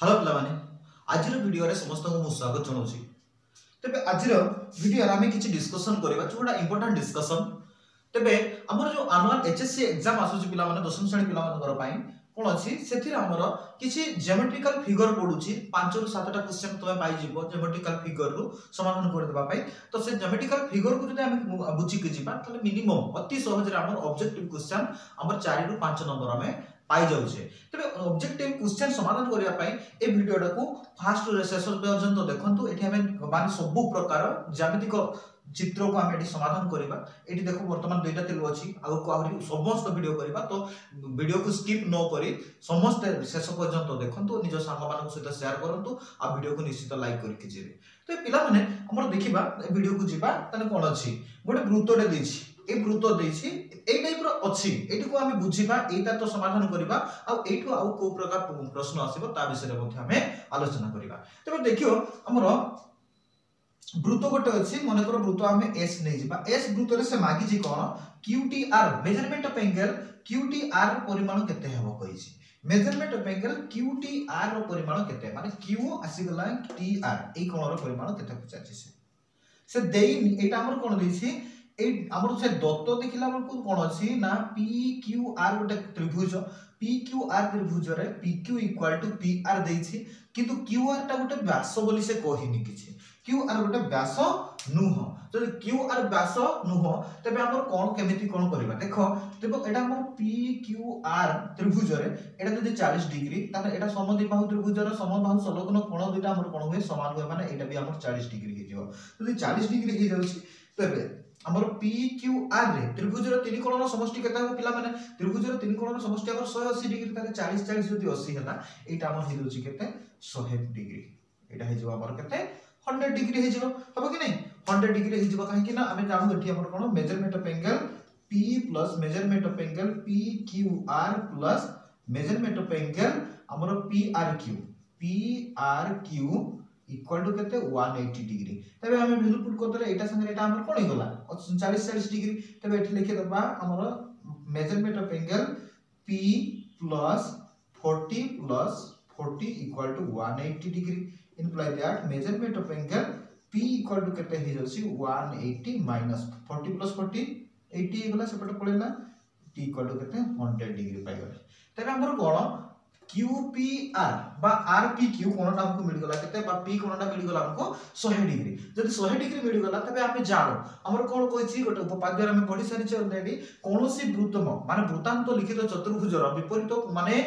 Hello पिलाने आज video रे समस्त को स्वागत जनाऊँ। तेबे आज वीडियो आम किसी डिस्कसन करबा जोटा इंपोर्टेंट डिस्कसन। तेबे हमर जो एनुअल एचएससी एग्जाम आसुची पिला माने दशम श्रेणी पिला मानकर पई कोन अछि सेथि हमर किछि ज्योमेट्रिकल फिगर पडुची 5 रु 7टा क्वेश्चन तमे पाई जिवो ज्योमेट्रिकल फिगर रु समाधान कर देबा पई। तो से ज्योमेट्रिकल फिगर को जदि हम बुझी के जिबा तले मिनिमम अति सहज रे हमर ऑब्जेक्टिव क्वेश्चन हमर 4 रु 5 नंबर हमें पाई जाउछे। तबे ऑब्जेक्टिव क्वेश्चन समाधान करिया पई ए वीडियोटा को फास्ट रे शेष पर्यंत देखंतु। एठी हमें माने सब प्रकार ज्यामितिक चित्र को हम समाधान करबा। एठी देखो वर्तमान दुईटा तेलु अछि आगु को आहुरी समस्त वीडियो करबा। तो वीडियो को स्किप न करी समस्त शेष पर्यंत देखंतु, निज संग मानक सहित शेयर करंतु आ वीडियो को निश्चित लाइक करके जेबे। तो पिला माने हमर देखिबा वीडियो को जिबा तने कोन अछि गोटे वृत्तटे देछि ए वृत्त देछि ए टाइप रो अछि एठी को हम बुझिबा एटा तो समाधान करबा आ एठो आ को प्रकार प्रश्न आसीबो ता विषय रे मध्ये हमें आलोचना करबा। तबे देखियो हमर वृत्त गोटे अछि मन कर वृत्त हमें एस नै जिबा। एस वृत्त रे से मागी जी कोन क्यूटीआर मेजरमेंट ऑफ एंगल क्यूटीआर परिमाण केते हेबो कहिछि। मेजरमेंट ऑफ एंगल क्यूटीआर रो परिमाण केते माने क्यू आसी गला टीआर ए कोण रो परिमाण केते पचाछि से देई एटा हमर कोन देछि ए हमर से दत्त देखिला बलको कोन अछि ना पी क्यू आर गोटे त्रिभुज पी क्यू आर त्रिभुज रे P Q equal to P R देछि किंतु क्यू आर ता गोटे व्यास बोली से कहिनी किछि। क्यू आर गोटे व्यास नुह जदि क्यू आर व्यास नुह तबे हमर कोन केमिति कोन करबा देखो देखो एटा हमर पी क्यू आर त्रिभुज रे एटा जदि 40 डिग्री ताने एटा समद्विबाहु त्रिभुज रे समबाहु संलग्न कोण दुटा हमर कोन होय समान होय माने एटा भी हमर 40 डिग्री हे जिवो। जदि 40 डिग्री हे जाउछि तबे हमर पी क्यू आर रे त्रिभुज रे तीन कोणर समष्टि केता हो पिला माने त्रिभुज रे तीन कोणर समष्टि हमर 180 डिग्री ताले 40 40 जदि 80 हला एटा हमर हे जाउछि केते 100 डिग्री एटा हे जिवो हमर केते 100 डिग्री हे जिवो हबो कि नै 100 डिग्री हे जिवो काहे कि ना हमें जानू एठी हमर कोन measurement of angle P plus measurement of angle P Q R plus measurement of angle हमर P R Q equal to केते 180 डिग्री। तबे हमें वैल्यू पुट करतले एटा संगे एटा हमर कोन गला 40 40 डिग्री। तबे एठी लिखे दबा हमर measurement of angle P plus 40 equal to 180 degree imply that measurement of angle P equal to केते हे जसी 180 minus 40 plus 40 80 हे गला सेपट पळेला T equal to केते 100 डिग्री पाइ गले। तबे हमर कोन QPR बा RPQ कोनटा हमको मिल गला केते बा P कोनटा मिल गला हमको 100 डिग्री। जदि 100 डिग्री मिल गला तबे हम जानो हमर कोन कहिछि गोटे उपपाद्य हम पढि सारि छै ऑलरेडी कोनोसी वृत्तम माने वृत्तांत लिखित चतुर्भुजर विपरीत माने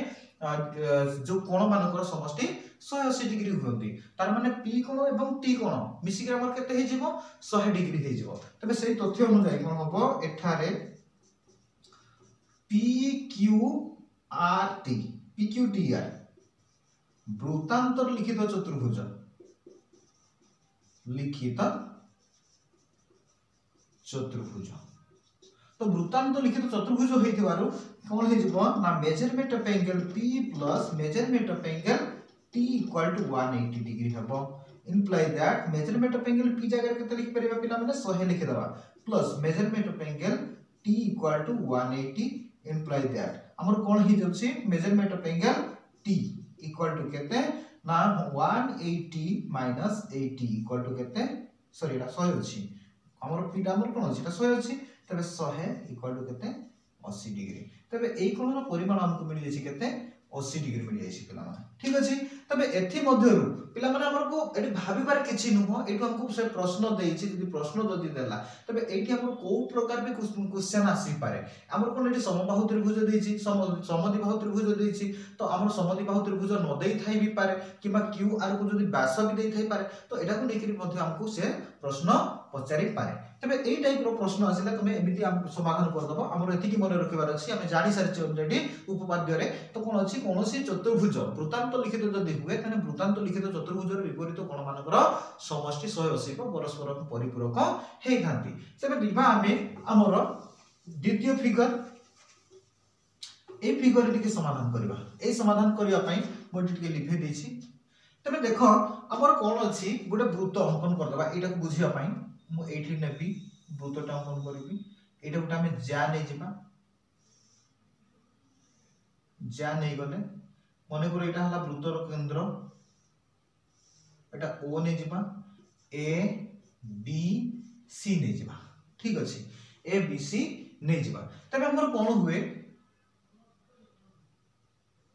जो कोण मानकर समष्टि 180 डिग्री होती तार माने P कोण एवं T कोण मिसी के हमर केते हे जिवो 100 डिग्री हे जिवो। तबे सेही तथ्य अनुसार कोन हबो एठारे PQRT PQTR वृत्तांतर लिखित चतुर्भुज तो वृत्तांत लिखित चतुर्भुज होइथिबारु कोन हे जिवो ना measurement of angle P plus measurement of angle T equal to 180 degree हबो। Imply that measurement of angle P जगह केते लिखि परिबा पिला माने 100 लिखि दबा plus measurement of angle T equal to 180 imply that हमर कोन हे जछि measurement of angle T equal to केते ना 180 माइनस 80 इक्वल टू केते सॉरी एटा 100 अछि हमर P टा हमर कोन अछि एटा 100 अछि तबे 100 इक्वल टू केते 80 डिग्री। तबे एई कोणर परिमाण हमको मिल जेछि केते 80 डिग्री मिल जाइछि पिला माने ठीक अछि। तबे एथि मध्यरु पिला माने हमर को एठी भाबिबार किछि नुह एठु हमको से प्रश्न देइछि जदि प्रश्न जदि देला तबे एठी हमर को प्रकार भी क्वेश्चन आसी पारे। हमर कोन एठी समबाहु त्रिभुज देइछि समद्विबाहु त्रिभुज देइछि तो हमर समद्विबाहु त्रिभुज न देइ थाइ भी पारे किबा क्यू आर को जदि व्यास भी देइ थाइ पारे तो एटा को लेकरि मध्ये हमको से प्रश्न पचारि पारे। तबे एई टाइप रो प्रश्न आसिले तमे एमिति हम समाधान कर दबो हमर एथि की मन रखिबार अछि हम जानि सारि ऑलरेडी उपपाद्य रे तो कोन अछि कोनोसी चतुर्भुज वृत्तांत लिखित जदि हुए तने वृत्तांत लिखित चतुर्भुज रे विपरीत कोण मानकर समष्टि 180 को परस्पर परिपूरक हेइ थांती। सेबे दिबा हमर द्वितीय फिगर ए फिगर टिके समाधान करबा। ए समाधान करिया पई मोटि टिके लिखि देछि। तबे देखो हमर कोन अछि गोटे वृत्त अंकन कर दबा एटा को बुझिया पई मु एठी नेबी वृत्तटा अंकन करबी एटा गोटे हम जा नै जिबा जा नै गले मन कर एटा हला वृत्तर केंद्र एटा ओ ने जिबा ए बी सी ने जिबा ठीक अछि ए बी सी ने जिबा तबे हमर कोन हुए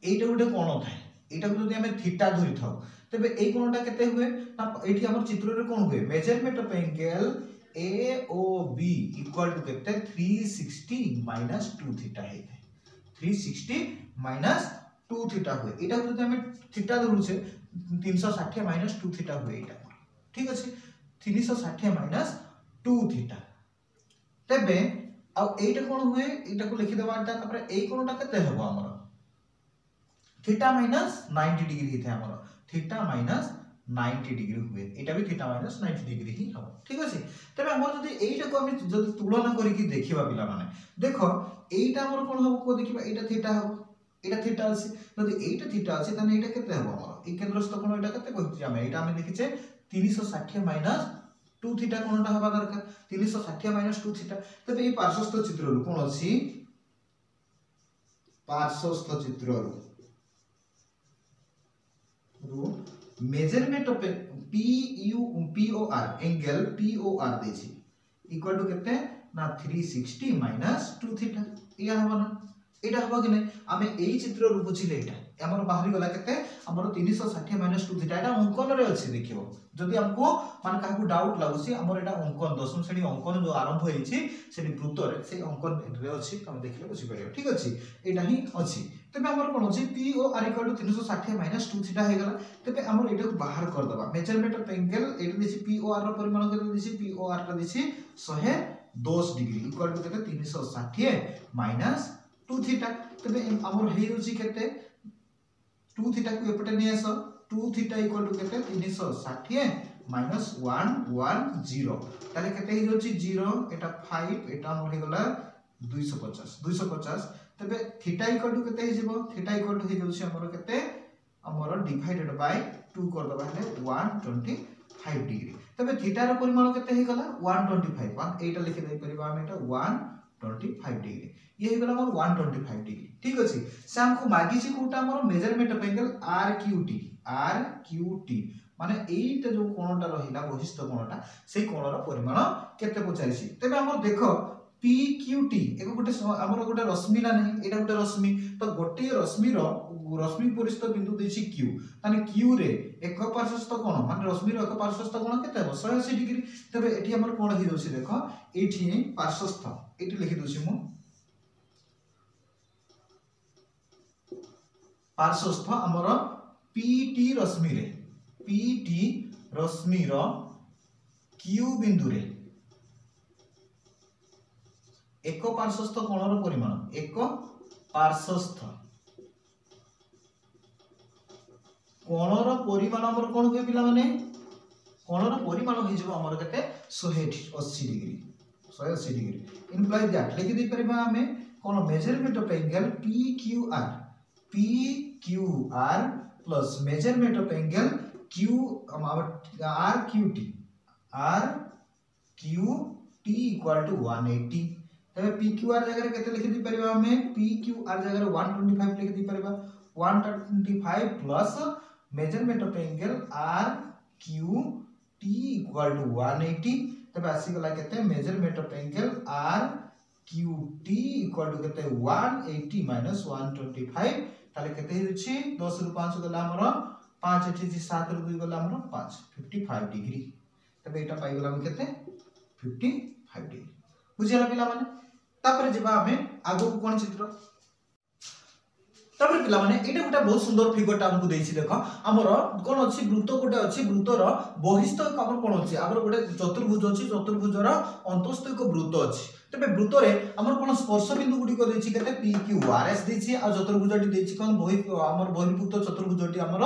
एटा गुटे कोन थाए एटा को जदि हमें थीटा धरि थाउ तबे ए कोनटा केते हुए ना एठी हमर चित्र रे कोन हुए measurement of angle AOB equal to केते 360 माइनस 2 थीटा है 360 माइनस 2 थीटा हुए एटा को जदि हमें थीटा धरुछे 360 माइनस 2 थीटा हुए एटा ठीक अछि 360 माइनस 2 थीटा तबे आ एटा कोन हुए एटा को लिखि देबा एटा तापर ए कोनटा केते हेबो हमर थीटा माइनस 90 डिग्री थे हमर थीटा माइनस 90 डिग्री हुए एटा भी थीटा माइनस 90 डिग्री ही हो ठीक अछि तबे हमर जदी एटा को हम जदी तुलना करी कि देखिबा पिला माने देखो एटा हमर कोन हो को देखिबा एटा थीटा हो एटा थीटा अछि जदी एटा थीटा अछि तने एटा केते हो हमर ए केंद्रस्थ कोन एटा केते कहछि हम एटा हम देखिछे 360 माइनस 2 थीटा कोनटा हबा दरकार 360 माइनस 2 थीटा तबे ए पार्श्वस्थ चित्र रु कोन अछि पार्श्वस्थ चित्र रु measurement of POR angle POR देछि इक्वल टू केते ना 360 माइनस 2 थीटा या हबो ना एटा हबो कि नै आमे एई चित्र रु बुझिले एटा हमर बाहरी गला केते हमर 360 माइनस 2 थीटा एटा अंकन रे अछि देखिबो जदि हमको मान काकू डाउट लागुसी हमर एटा अंकन दशम श्रेणी अंकन जो आरंभ होईछि सेनी वृत्त रे से अंकन रे अछि हम देखले बुझि परियो ठीक अछि एटा ही अछि तबे हमर कोन अछि POR equal to 360 minus 2 theta हे गला तबे हमर एटा को बाहर कर दबा measurement of angle Etah दिछि POR रो परिमाण केते दिछि POR टा दिछि 110 डिग्री इक्वल टू केते 360 माइनस 2 थीटा तबे हमर हे होछि केते 2 थीटा को एपटे नै आसो 2 थीटा इक्वल टू केते 360 माइनस 110 ताले केते हे होछि 0 एटा 5 एटा हमर हे गला 250 तबे थीटा इक्वल टू केते हे जेबो थीटा इक्वल टू हे होछि हमर केते हमर डिवाइडेड बाय 2 कर दबा हेले 125 डिग्री तबे थीटा रो परिमाण केते हे गला 125 1 एटा लिखि दे परिबा हम एटा 125 डिग्री ये हे गला हमर 125 डिग्री ठीक अछि से हमको मागी छी कोटा हमर मेजरमेंट ऑफ एंगल RQT माने एटा जो कोणटा रहिला बहिष्ठ कोणटा से कोणर परिमाण केते पचारिछि तबे हमर देखो PQT एको गोटे हमर गोटे रश्मि ना नहीं एटा गोटे रश्मि तो गोटे रश्मि परिस्थ बिंदु देछि Q माने Q रे एक पार्श्वस्थ कोण माने रश्मि रो एक पार्श्वस्थ कोण केते हो 180 डिग्री तबे एठी हमर कोण हि दोछि देखो एठी पार्श्वस्थ एठी लिखि दोछि मु पार्श्वस्थ हमर PT रश्मि रो Q बिंदु रे एक पार्श्वस्थ कोणर परिमाण एक पार्श्वस्थ कोणर परिमाण हमर कोन होय पिला माने कोणर परिमाण होई जबो हमर केते 180 डिग्री 180 डिग्री इंप्लाइ दैट लिखि दे परबा हमें कोन measurement of angle PQR plus measurement of angle RQT equal to 180 तबे PQR जगह केते लिखि दी परबा हमें PQR जगह 125 लिखि दी परबा 125 plus measurement of angle RQT equal to 180 तबे आसी गला केते measurement of angle RQT equal to केते 180 माइनस 125 ताले केते हिछि 10 रु 5 गला हमर 5 एठी 7 रु 2 गला हमर 5 55 डिग्री तबे एटा पाई गला हम केते 55 डिग्री बुझिला पिला माने तापर जेबा हमें आगो कोन चित्र तापर पिला माने एटा गोटा बहुत सुंदर फिगरटा हमकु देछि देखो हमर कोन अछि वृत्त गोटे अछि वृत्तर बहिस्थ हमर कोन अछि हमर गोटे चतुर्भुज अछि चतुर्भुजर अंतस्थ एक वृत्त अछि तबे वृत्त रे हमर कोन स्पर्श बिंदु गुडी को देछि केते PQRS देछि आ चतुर्भुजटी देछि कोन हमर बहिर्भूत चतुर्भुजटी हमर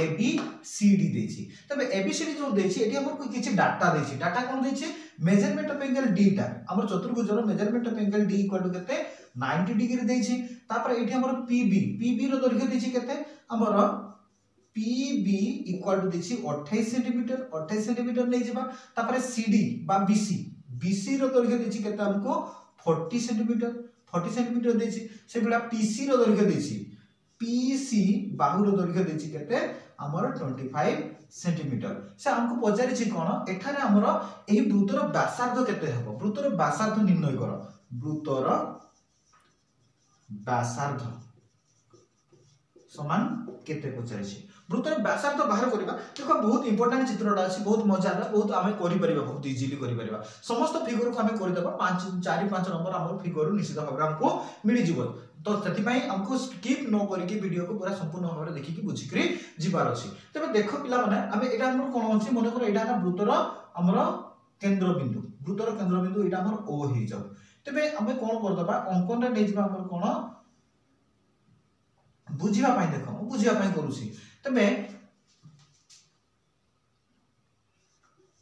ABCD देछि तबे ABCD जो देछि एटी हमर किछि डाटा देछि डाटा कोन देछि मेजरमेंट ऑफ एंगल D टा हमर चतुर्भुजर measurement of angle D equal to केते 90 डिग्री देछि तापर एठी हमर PB रो दैर्घ्य देछि केते हमर PB इक्वल टू देछि 28 सेंटीमीटर नै जेबा तापर CD बा BC रो दैर्घ्य देछि केते हमको 40 सेंटीमीटर देछि से बेला PC रो दैर्घ्य देछि पीसी बाहुर दैर्घ्य देछि केते हमर 25 सेंटीमीटर से हमको पचारि छि कोन एठारे हमर एही वृत्तर व्यासार्ध केते हबो वृत्तर व्यासार्ध निर्णय कर वृत्तर व्यासार्ध समान केते पचारि छि वृत्तर व्यासार्ध बाहर करबा देखो बहुत इंपोर्टेंट चित्रटा अछि बहुत मजा आला बहुत आमे करि परिबा बहुत इजीली करि परिबा समस्त फिगर को आमे करि देबा 5 4 5 नंबर हमर फिगर निश्चित भाबरे हमको मिलि जिवो तो सेति पई हमको स्किप न करि के वीडियो को पूरा संपूर्ण भाबरे देखि कि बुझि करी जिबार अछि तबे देखो पिला माने आमे एटा हमर कोन अछि मने कर एटा वृत्तर हमर केंद्र बिंदु एटा हमर ओ हे जाउ तबे आमे कोन कर दबा अंकन रे नै जिबा हमर कोन बुझिबा पई देखो बुझिबा पई करूसी तबे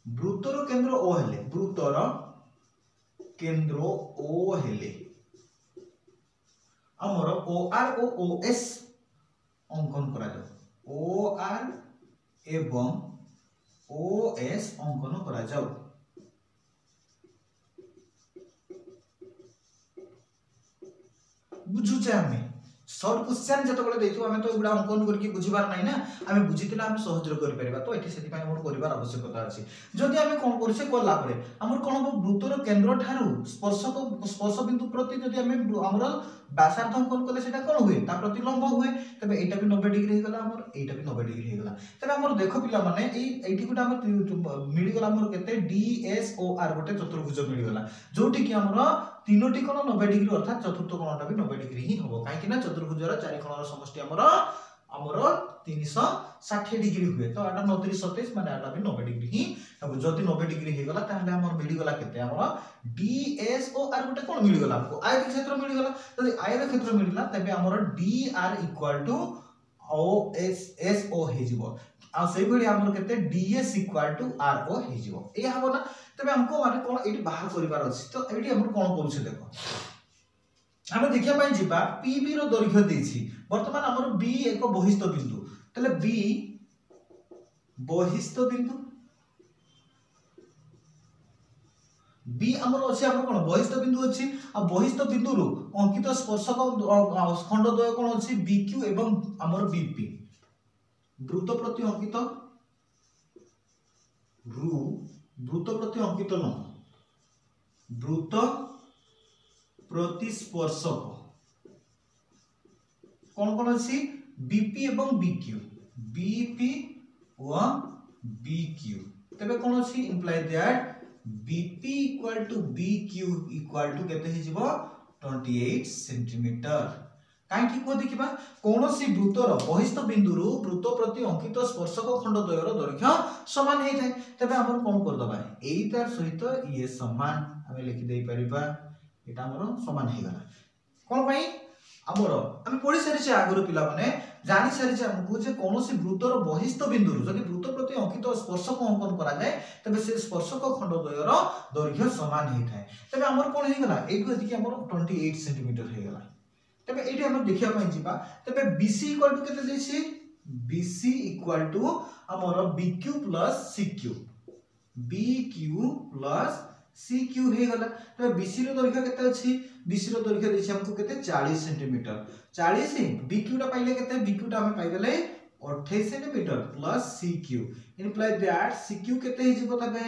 वृत्तर केंद्र ओ हेले वृत्तर केंद्र ओ हेले हमर O R O O S अंकन करा जाउ ओ आर एवं ओ एस अंकन करा जाउ बुझुचे हमें शॉर्ट क्वेश्चन जत बळे देथु हमें तो गुडा अंकन करके बुझिबार नै ना हमें बुझितिला हम सहज रे करि परिबा तो एठी सेति पय हमर करिवार आवश्यकता अछि जदि हमें कोन करसे कोला परे हमर कोन वृत्तर केंद्र ठारू स्पर्श बिंदु प्रति जदि हमें हमर व्यासार्ध अंकन करले सेटा कोन हुए ता प्रति लंब हुए तबे एटा भी 90 डिग्री हे गला हमर एटा भी 90 डिग्री हे गला तबे हमर देखो पिला माने एठी गुडा हमर मिली गला हमर केते डी एस ओ आर गोटे चतुर्भुज मिली गला जोठी कि हमर तीनोटी कोण 90 डिग्री अर्थात चतुर्थ कोणटा भी 90 डिग्री ही होबो काहे कि ना चतुर्भुजर चारि कोणर समष्टि हमर 360 डिग्री हुए तो आटा 29 27 माने आटा भी 90 डिग्री ही अब जदि 90 डिग्री हे गला ताले हमर मिली गला केते हमर डी एस ओ आर गोटे कोण मिली गला हमको आयत क्षेत्र मिली गला जदि आयत क्षेत्र मिलिला तबे हमर D R equal to O S S O हे जिवो आ सेहि भली हमर केते D S equal to R O हे जिवो ए हबो ना तबे हमको माने कोन एठी बाहर करिवार अछि तो एठी हमर कोन करूछे देखो हमें देखिया पाई जिबा पीबी रो दैर्घ्य देछि वर्तमान हमर बी एक बहिस्थ बिंदु तले बी बहिस्थ बिंदु बी हमर अछि हमर कोन बहिस्थ बिंदु अछि आ बहिस्थ बिंदु रो अंकित स्पर्शक खंड द्वय कोन अछि बीक्यू एवं हमर बीपी वृत्त प्रति अंकित वृत्त प्रति अंकित न वृत्त प्रति स्पर्शक कौन कौन अछि बीपी एवं बीक्यू बीपी व बीक्यू तबे कौन अछि imply that BP equal to BQ equal to केते हि जिवो 28 सेंटीमीटर काहे कि को देखिबा कोनोसी वृत्तर बहिस्थ बिंदुरु वृत्त प्रति अंकित स्पर्शक खंड द्वयर दैर्घ्य समान हे थाए तबे हमर कोन कर दबा एइतार सहित ये समान हमें लिखि देई परिबा एटा हमर समान हे गला कोन पई हमर हम पढि सारि छै आगुर पिला माने जानि सारि छै हमकु जे कोनोसी वृत्तर बहिस्थ बिंदुरु जदि वृत्त प्रति अंकित स्पर्शक अंकन करा जाय तबे से स्पर्शक खंड द्वयर दैर्घ्य समान हे थाए तबे हमर कोन हे गला एठु अधिक हमर 28 सेंटीमीटर हे गला तबे एठी हम देखिया पई जिबा तबे BC इक्वल टू केते देछि BC इक्वल टू हमर BQ plus CQ BQ plus CQ हे गला तबे BC रो दैर्घ्य केते अछि BC रो दैर्घ्य देछि हमको केते 40 सेंटीमीटर 40 BQ टा पाइले केते BQ टा हम पाइ गेले 28 centimetre plus CQ imply that CQ केते हि जिवो तबे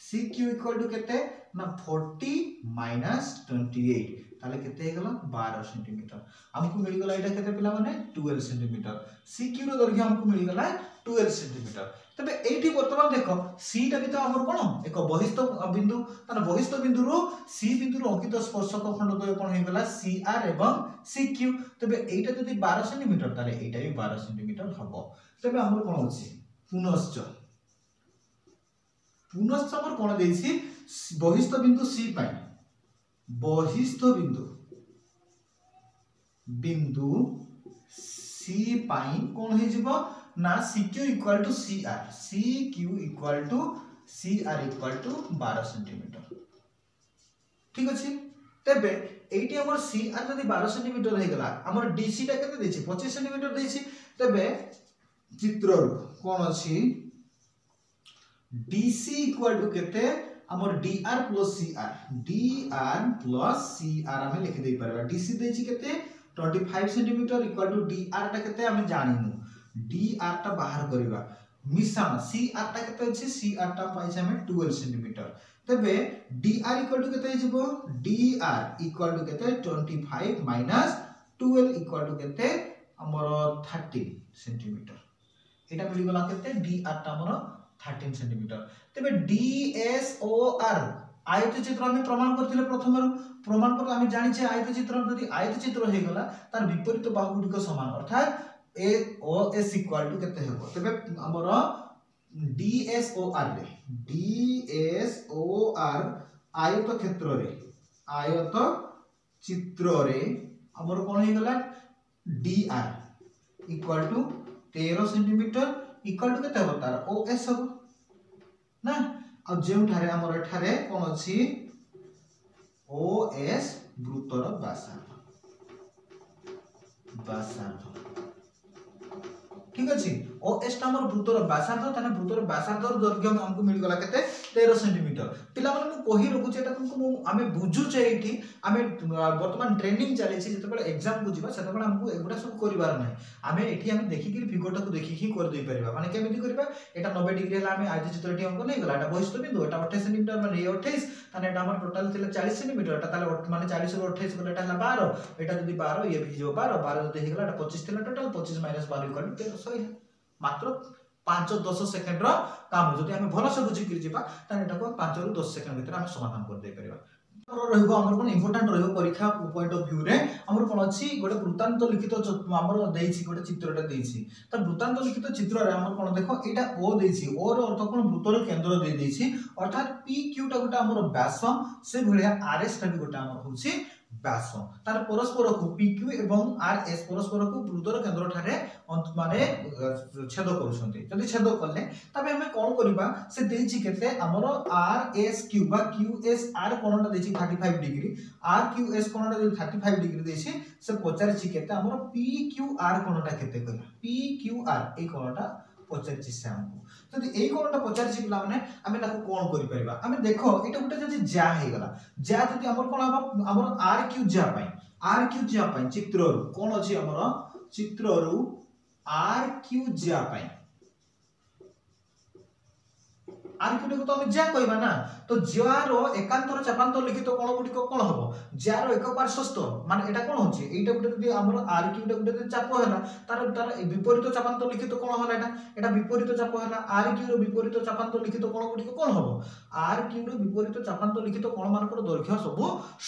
CQ इक्वल टू केते ना 40 माइनस 28 ताले केते हे गला 12 सेंटीमीटर हमको मिल गला एटा केते पिला माने 12 सेंटीमीटर CQ रो दैर्घ्य हमको मिल गला 12 सेंटीमीटर तबे एठी वर्तमान देखो C टा भी तो हमर कोन एक बहिस्थ बिंदु ताने बहिस्थ बिंदु रो C बिंदु रो अंकित स्पर्शक खंड द्वय कोन हे गला CR एवं CQ तबे एटा जदि 12 सेंटीमीटर ताले एटा भी 12 सेंटीमीटर हबो तबे हमर कोन अछि पुनश्च हमर कोन देछि बहिस्थ बिंदु C पाई बहिस्थ बिंदु C पाई कोन हे जिवो ना CQ equal to CR CQ equal to CR equal to 12 centimetre ठीक अछि तबे एटी हमर CR जदि 12 सेंटीमीटर हे गला हमर DC टा केते देछि 25 सेंटीमीटर देछि तबे चित्र कोन अछि DC इक्वल टू केते हमर DR प्लस CR हम लिखि दे परबा DC देछि केते 25 सेंटीमीटर इक्वल टू dr टा केते हम जानिनु dr टा बाहर करबा मिश्रण cr टा केते अछि cr टा पाइछ हम 12 सेंटीमीटर तबे dr इक्वल टू केते हिजबो dr इक्वल टू केते 25 माइनस 12 इक्वल टू केते हमर 13 सेंटीमीटर एटा मिल गला केते dr टा हमर 13 सेंटीमीटर तबे dsor आयत चित्र हम प्रमाण करथिले प्रमाण पर हम जानि छे आयत चित्र यदि आयत चित्र हे गला तार विपरीत बाहु गुडी को समान अर्थात ए ओ एस इक्वल टू केते हेबो तबे हमर DSOR आयत क्षेत्र रे आयत चित्र रे हमर कोन हे गला DR equal to 13 centimetre equal to केते होता OS हो ना आ जेउ ठारे हमर ठारे कोन अछि OS वृत्तर व्यासार्ध ठीक अछि OS टा हमर वृत्तर व्यासार्ध ताने वृत्तर व्यासार्ध दैर्घ्य हमकु मिल गला केते 13 सेंटीमीटर पिला माने मु कहि रखु छै एटा तुमको आमे बुझु छै एठी आमे वर्तमान ट्रेनिंग चले छै जते बेले एग्जाम को जिबा सेते बेले हमकु एगुडा सब करिवार नै आमे एठी आमे देखि कि फिगर टा को देखि कि कर दे परिबा माने केमिति करबा एटा 90 डिग्री हला आमे आयत चित्रटी हमको नै गला एटा बहिष्ठ बिंदु एटा 28 सेंटीमीटर माने 28 ताने एटा हमर टोटल थिला 40 सेंटीमीटर एटा ताले माने 40 रो 28 गला एटा हला 12 एटा जदी 12 ये भी जो 12 12 जदी हे गला एटा 25 थिला टोटल 25 माइनस 12 इक्वल टू 13 मात्र 5-10 सेकंड रो काम जदी हमें भलो से बुझी कर जिबा ताने एटा को 5 रो 10 सेकंड भीतर हम समाधान कर दे परिबा रहइबो हमर कोन इंपोर्टेंट रहइबो परीक्षा पॉइंट ऑफ व्यू रे हमर कोन अछि गोटे वृत्तांत लिखित हमर देइछि गोटे चित्रटा देइछि त वृत्तांत लिखित चित्र रे हमर कोन देखो एटा ओ देइछि ओ रो अर्थ कोन वृत्तर केंद्र दे देइछि अर्थात PQ टा गोटे हमर व्यास से भलिया RS टा भी गोटे हमर होछि व्यास तार परस्पर को PQ एवं RS परस्पर को वृत्तर केंद्र ठारे माने छेद करूछन्ते जदि छेद करले तबे हमें कोन करबा से देइछि केते हमर RSQ बा QSR कोनटा देइछि 35 डिग्री RQS कोनटा देइछि 35 डिग्री देइछि से पचारछि केते हमर PQR कोनटा केते कहला PQR ए कोनटा पचारछि से हमको जदि ए कोनटा पचारछि पिला माने हमें ताको कोन करि परिबा हमें देखो एटा गुटे जदि जा हे गला जा जदि हमर कोन हमर RQ जा पई चित्र रु कोन अछि हमर चित्र रु RQ जा पई RQ को तो हम जा कहबा ना तो जार एकांतर चापांतर लिखित कोण गुडी को कोन हबो जार एक पार्श्वस्थ माने एटा कोन होछि एटा गुटे जदि हमर RQ टा गुटे चाप हैला तार विपरीत चापांतर लिखित कोन होला एटा विपरीत चाप हैला RQ रो विपरीत चापांतर लिखित कोण गुडी को कोन हबो RQ रो विपरीत चापांतर लिखित कोण मानकर दैर्घ्य सब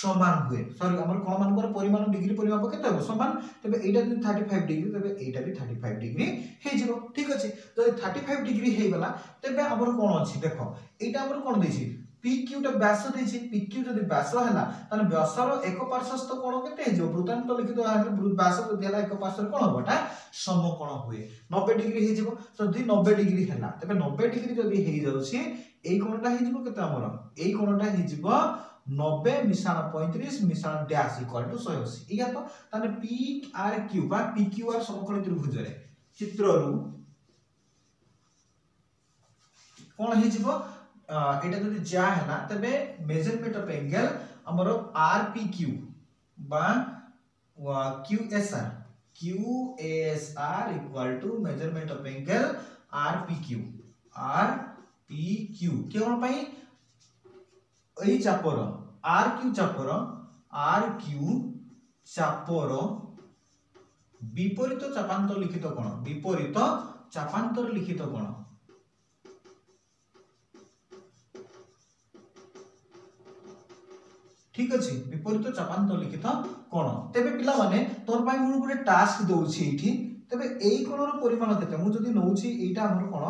समान हुए सॉरी हमर कोण मानकर परिमाण डिग्री परिमाप केते हो समान तबे एटा जदि 35 डिग्री तबे एटा भी 35 डिग्री हे जिवो ठीक अछि जदि 35 डिग्री हे गला तबे हमर कोन अछि देखो एटा हमर कोन देछि PQ टा व्यास देछि PQ जदि व्यास हला ताने व्यासर एक पार्श्वस्थ कोण केते जो वृत्तांत लिखित व्यास जदि हला एक पार्श्व कोण होबटा समकोण हुए 90 डिग्री हे जिवो जदि 90 डिग्री हला तबे 90 डिग्री जदि हे जाउछि एई कोणटा हे जिवो केते हमर एई कोणटा हे जिवो 90 मिश्रण 35 मिश्रण डैश इक्वल टू 180 इया तो ताने PRQ बा PQR समकोण त्रिभुज रे चित्र रु कोन हे जिवो एटा जदि जा हैना तबे मेजरमेंट ऑफ एंगल हमर RPQ बा QSR equal to measurement of angle RPQ केवल पई एई चापर RQ चापर विपरीत चापांतर लिखित कोण ठीक अछि विपरीत चापांतर लिखित कोण तबे पिला माने तोर पई मु गुटे टास्क दोउछि एठी तबे एई कोणर परिमाण केते मु जदी नउछि एटा हमर कोण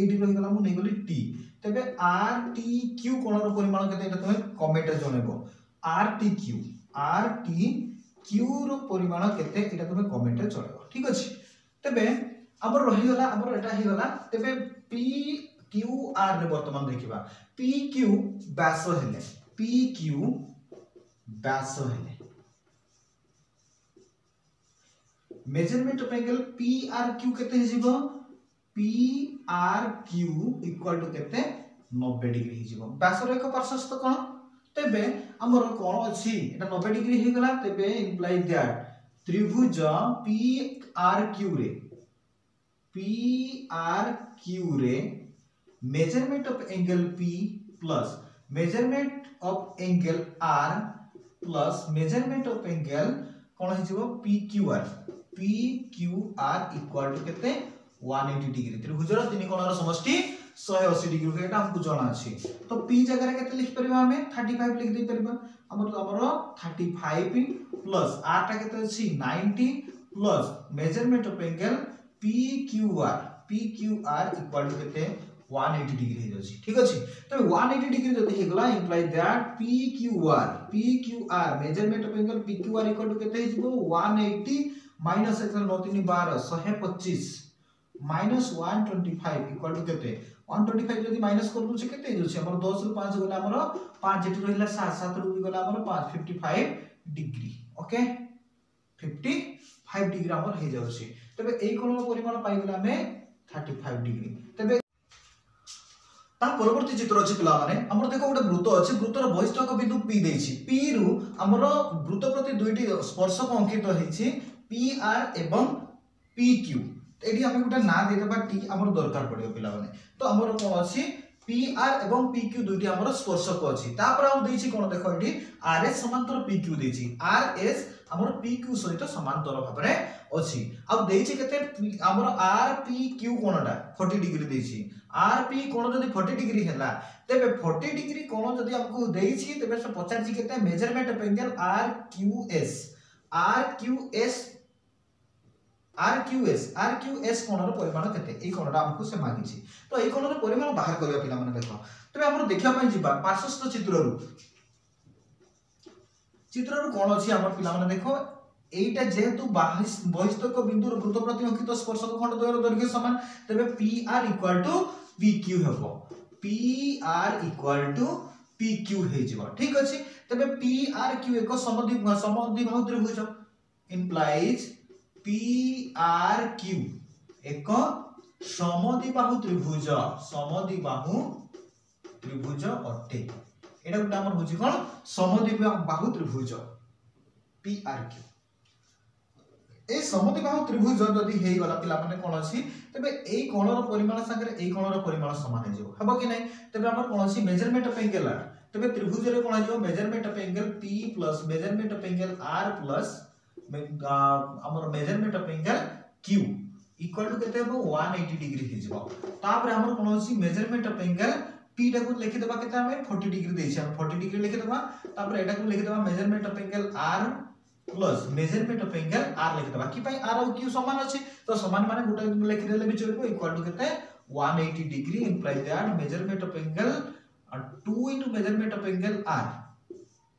एठी रहि गला मु नै गली टी तबे RTQ कोणर परिमाण केते एटा तुमे कमेंट रे जणेबो RTQ रो परिमाण केते एटा तुमे कमेंट रे जणेबो ठीक अछि तबे हमर रहि गला हमर एटा हि गला तबे PQR रे वर्तमान देखिबा PQ व्यास हेले PQ व्यास हेले मेजरमेंट ऑफ एंगल PRQ केते हे जिवो PRQ इक्वल टू केते 90 डिग्री हे जिवो व्यास रो एक पार्श्वस्थ कोण तबे हमर कोण अछि एटा 90 डिग्री हे गला तबे इंप्लाई दैट त्रिभुज PRQ रे measurement of angle P plus measurement of angle R plus measurement of angle कौन हो PQR इक्वल टू केते 180 डिग्री त्रिभुजर तीन कोणर समष्टि 180 डिग्री को एटा हमको जाना अछि तो P जगह रे केते लिख परबा हमें 35 लिख दे परबा हमर 35 प्लस R टा केते अछि 90 plus measurement of angle PQR equal to केते 180 डिग्री हे जाछि ठीक अछि तो 180 डिग्री जति हे गला imply that PQR measurement of angle PQR equal to केते हे जिवो 180 माइनस 112 125 माइनस 125 इक्वल टू केते 125 जदी माइनस कर दु से केते हे जाछि हमर 10 रु 5 गला हमर 5 एटी रहिला 7 रु गला हमर 5 55 डिग्री ओके 55 डिग्री हमर हे जाछि तबे एई कोणर परिमाण पाइ गेला हमें 35 डिग्री तबे ता परवर्ती चित्र अछि पिला माने हमर देखो गोटे वृत्त अछि वृत्तर बहिष्ठक बिंदु P देछि P रु हमर वृत्त प्रति दुईटी स्पर्शक अंकित हेछि PR एवं PQ एडी हम गोटे ना दे देबा T हमर दरकार पड़ियो पिला माने तो हमर कोन अछि PR एवं PQ दुईटी हमर स्पर्शक अछि तापर आ देछि कोन देखो एडी RS समांतर PQ देछि RS हमर PQ सहित समांतर भाबरे अछि अब देछि केते हमर RPQ कोनटा 40 डिग्री देछि RP कोन जदी 40 डिग्री हैला तबे 40 डिग्री कोन जदी हमको देछि तबे से 50 केते मेजरमेंट ऑफ एंगल RQS कोणर परिमाण केते ए कोणटा हमको से मागिछि तो ए कोणर परिमाण बाहर करिया पिला माने देखो तबे हमर देखिया पई जिबा पार्श्वस्थ चित्ररु कोन अछि हमर पिला माने देखो एटा जेहेतु बहिष्ठक बिंदु वृत्त प्रति अंकित स्पर्शक खंड द्वयर दैर्घ्य समान तबे PR इक्वल टू PQ हेबो PR इक्वल टू PQ हे जिवो ठीक अछि तबे PRQ एक समद्विबाहु त्रिभुज इंप्लाइज PRQ एक समद्विबाहु त्रिभुज अटे एटा गुटा हमर होछि कोन समद्विबाहु त्रिभुज PRQ ए समद्विबाहु त्रिभुज जदी हेई गला पिला माने कोन अछि तबे एई कोणर परिमाण संगे एई कोणर परिमाण समान हे जो हबो कि नै तबे हमर कोन अछि मेजरमेंट ऑफ एंगल R तबे त्रिभुज रे कोन आइयो measurement of angle P plus measurement of angle R plus हमर measurement of angle Q equal to केते हो 180 डिग्री हे जो तापर हमर कोन अछि मेजरमेंट ऑफ एंगल P टा को लिखि देबा केते हमें 40 डिग्री देछि हम 40 डिग्री लिखि देबा तापर एटा को लिखि देबा measurement of angle R plus measurement of angle R लिखि देबा कि पई R और Q समान अछि तो समान माने गोटा लिखि देले भी चलबो इक्वल टू केते 180 degree imply that measurement of angle 2 into measurement of angle R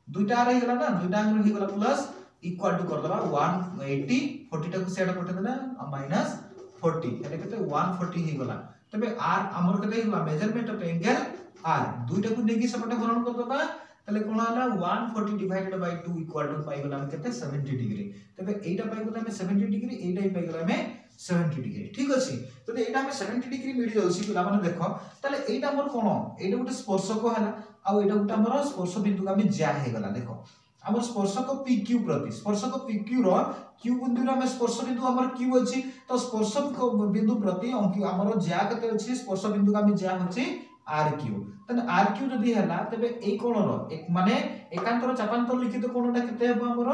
दुईटा रहि गेला ना दुईटा एंगल हि गेला प्लस इक्वल टू कर देबा 180 40 टा को सेट पटे देला माइनस 40 एटा केते 140 हि गेला तबे R हमर केते हिला मेजरमेंट ऑफ एंगल R दुईटा को नेकी सेपटे हरण कर देबा तले कोन हला 140 डिवाइडेड बाय 2 इक्वल टू पाइ गेला हम केते 70 डिग्री तबे एटा पाइ गेला हम 70 डिग्री एटा ही पाइ गेला हम 70 डिग्री ठीक अछि तो एटा हम 70 डिग्री मिल जाउसी पिला माने देखो तले एटा हमर कोन एटा गुटे स्पर्शक हला आ एटा गुटे हमर स्पर्श बिंदु हम जा हे गेला देखो हमर स्पर्शक PQ प्रति स्पर्शक PQ रो Q बिंदु रे हम स्पर्श बिंदु हमर Q अछि तो स्पर्शक बिंदु प्रति अंकी हमर जा केते अछि स्पर्श बिंदु हम जा होछि RQ तने RQ जदी हला तबे ए कोणर एक माने एकांतर चापांतर लिखित कोणटा केते हेबो हमर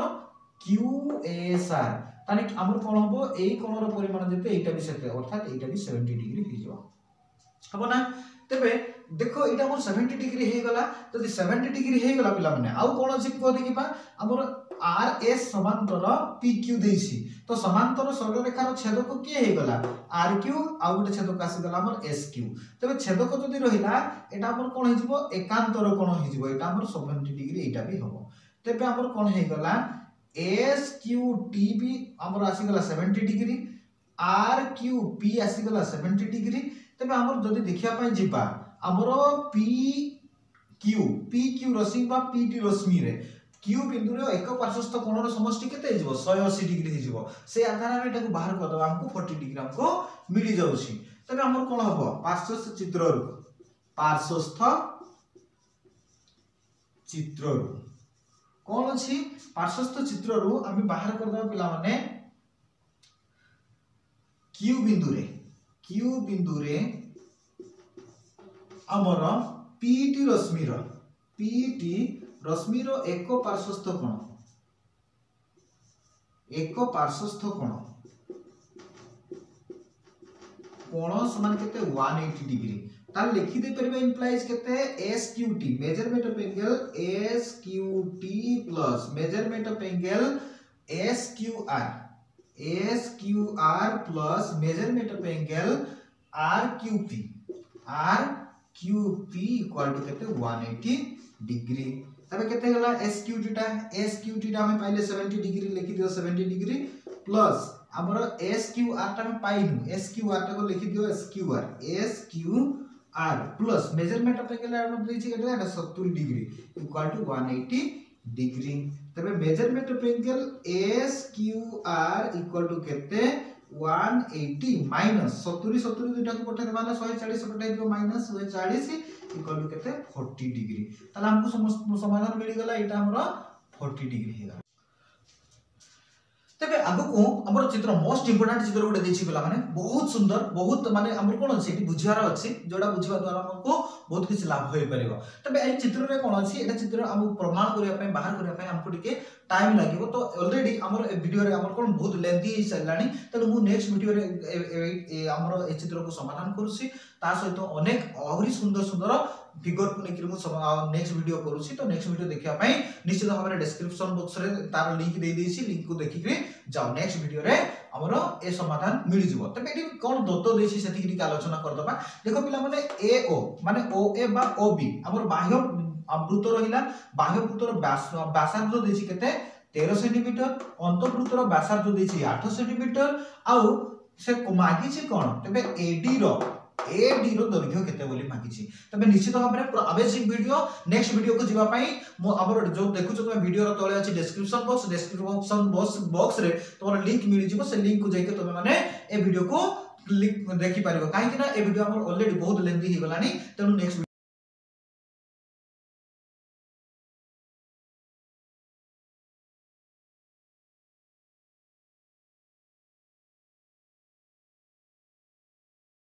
QSR ताने हमर कोन हबो ए कोणर परिमाण जते एटा भी सेते अर्थात एटा भी 70 डिग्री हे जो हबो ना तबे देखो एटा हमर 70 डिग्री हे गला जदी 70 डिग्री हे गला पिला माने आउ कोन अछि को देखिबा हमर RS समांतर PQ देछि तो समांतर सरल रेखार छेदक के हे गला RQ आ गोटे छेदक आसी गला हमर SQ तबे छेदक जदी रहिला एटा हमर कोन हे जिवो एकांतर कोन हे जिवो एटा हमर 70 डिग्री एटा भी हबो तबे हमर कोन हे गला SQTB हमर आसी गला 70 डिग्री RQP आसी गला 70 डिग्री तबे हमर जदी देखिया पय जिबा हमर PQ रश्मि बा PT रश्मि रे Q बिंदु रे एक पार्श्वस्थ कोणर समष्टि केते हे जिवो 180 डिग्री हे जिवो से आधार रे एटा को बाहर कर दबा हमको 40 डिग्री हमको मिली जाउछि तबे हमर कोन हबो पार्श्वस्थ चित्ररु कौन अछि पार्श्वस्थ चित्र रु आम बाहर कर दबा पिला माने क्यू बिंदु रे हमर पीटी रश्मि रो एक पार्श्वस्थ कोण समान केते 180 डिग्री तार लिखि दे परबे इंप्लाइज केते SQT measurement of angle SQT plus measurement of angle SQR plus measurement of angle RQP equal to केते 180 डिग्री तबे केते होला SQT टा हम पाइले 70 डिग्री लिखि दियो 70 डिग्री प्लस हमर SQR टा हम पाइनु SQR टा को लिखि दियो SQR plus measurement of angle हम देछि केते 70 डिग्री इक्वल टू 180 डिग्री तबे measurement of angle SQR equal to केते 180 माइनस 70 दुटा को पठे माने 140 पठे दियो माइनस 140 इक्वल टू केते 40 डिग्री ताला हमको समाधान मिल गला एटा हमरा 40 डिग्री हेगा तबे आगु को हमर चित्र मोस्ट इंपोर्टेंट चित्र गोटे देछि पिला माने बहुत सुंदर बहुत माने हमर कोन अछि एटी बुझियार अछि जोडा बुझिबा द्वारा हमको बहुत किछ लाभ होई परिबो तबे ए चित्र रे कोन अछि एटा चित्र हम प्रमाण करिया पय बाहर करिया पय हमको टिके टाइम लागिवो तो ऑलरेडी हमर ए वीडियो रे हमर कोन बहुत लेंथी हि सलानी तनो मु नेक्स्ट वीडियो रे हमर ए चित्र को समाधान करूसी ता सहित अनेक औरी सुंदर फिगर को लेकर मु नेक्स्ट वीडियो करूसी तो नेक्स्ट वीडियो देखिया पय निश्चित भाव में डिस्क्रिप्शन बॉक्स रे तार लिंक दे देछि लिंक को देखि के जाओ नेक्स्ट वीडियो रे हमरो ए समाधान मिल जिवो तबे एटी कोन दत्त देछि सेति की आलोचना कर दबा देखो पिला माने AO माने OA बा OB हमर बाह्य वृत्त रहिला बाह्य वृत्तर व्यासार्ध देछि केते 13 सेंटीमीटर अंतःवृत्तर व्यासार्ध देछि 8 सेंटीमीटर आउ से मागी छि कोन तबे AD रो दैर्घ्य केते बोली मागी छि तबे निश्चित भाव में अमेजिंग वीडियो नेक्स्ट वीडियो को जिबा पई मो हमर जो देखु छ वीडियो रो तळे अछि डिस्क्रिप्शन बॉक्स रे तोर लिंक मिल जिवो से लिंक को जाई के तमे माने ए वीडियो को क्लिक देखि पारिबो काहे कि ना ए वीडियो हमर ऑलरेडी बहुत लेंथी हि गलानी तेनु नेक्स्ट